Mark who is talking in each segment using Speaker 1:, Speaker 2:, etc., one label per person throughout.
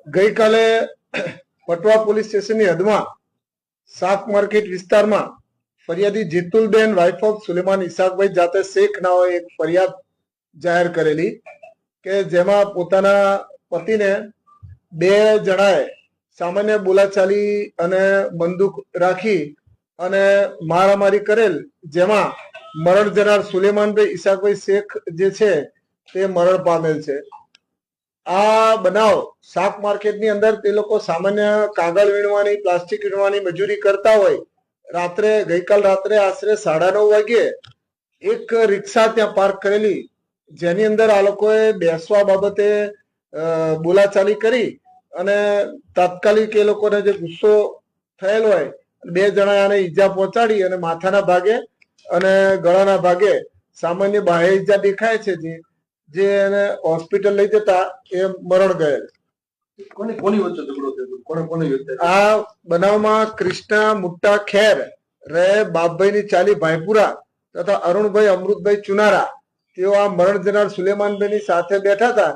Speaker 1: ગઈકાલે પટવા પોલીસ સ્ટેશનની હદમાં શાક માર્કેટ વિસ્તારમાં ફરિયાદી જીતુલબેન વાઇફ ઓફ સુલેમાન ઇસાકભાઈ જાતે શેખ નાઓએ એક ફરિયાદ જાહેર કરેલી કે જેમાં પોતાના પતિને બે જણાએ સામાન્ય બોલાચાલી અને બંદૂક રાખી અને મારામારી કરેલ, જેમાં મરણ જનાર સુલેમાનભાઈ ઇસાકભાઈ શેખ જે છે તે મરણ પામેલ છે. આ બનાવ શાક માર્કેટની અંદર તે લોકો સામાન્ય કાગળ વીણવાની, પ્લાસ્ટિક વીણવાની મજૂરી કરતા હોય. ગઈકાલ રાત્રે આશરે 9:30 વાગ્યે એક રિક્ષા ત્યાં પાર્ક કરેલી, જેની અંદર આ લોકોએ બેસવા બાબતે બોલાચાલી કરી અને તાત્કાલિક એ લોકોને જે ગુસ્સો થયેલો હોય, બે જણા આને ઈજા પહોંચાડી અને માથાના ભાગે અને ગળાના ભાગે સામાન્ય બાહ્ય ઈજા દેખાય છે, જે એને હોસ્પિટલ લઈ જતા એ મરણ ગયેલ.
Speaker 2: કોની વચ્ચે ઝઘડો થયો? કોને
Speaker 1: આ બનાવમાં કૃષ્ણા મુટ્ટા ખેર રહે બાપભાઈની ચાલી ભાઈપુરા તથા અરુણભાઈ અમૃતભાઈ ચુનારા, તેઓ આ મરણ જનાર સુલેમાનભાઈની સાથે બેઠા હતા.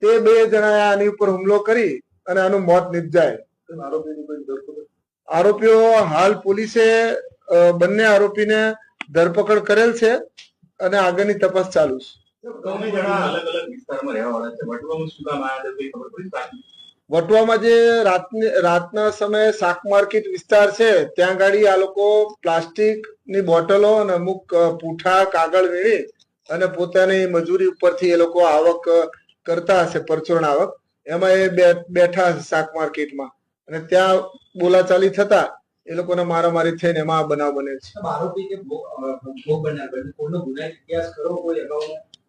Speaker 1: તે બે જણાએ આની ઉપર હુમલો કરી અને આનું મોત નિપજાય. આરોપીઓ હાલ પોલીસે બંને આરોપીને ધરપકડ કરેલ છે અને આગળની તપાસ ચાલુ છે. વટવામાં જે રાતના સમયે શાક માર્કેટ વિસ્તાર છે, ત્યાં ગાડી આ લોકો પ્લાસ્ટિક ની બોટલો અને અમુક પૂઠા કાગળ વીણી અને પોતાની મજૂરી ઉપરથી એ લોકો આવક કરતા હશે, પરચુરણ આવક. એમાં એ બેઠા હશે શાક માર્કેટમાં અને ત્યાં બોલાચાલી થતા એ લોકોને મારામારી થઈને એમાં આ બનાવ બને છે.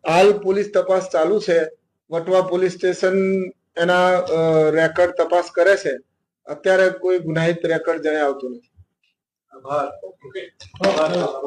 Speaker 1: હાલ પોલીસ તપાસ ચાલુ છે. વટવા પોલીસ સ્ટેશન એના રેકર્ડ તપાસ કરે છે. અત્યારે કોઈ ગુનાહિત રેકર્ડ જણાય આવતું નથી.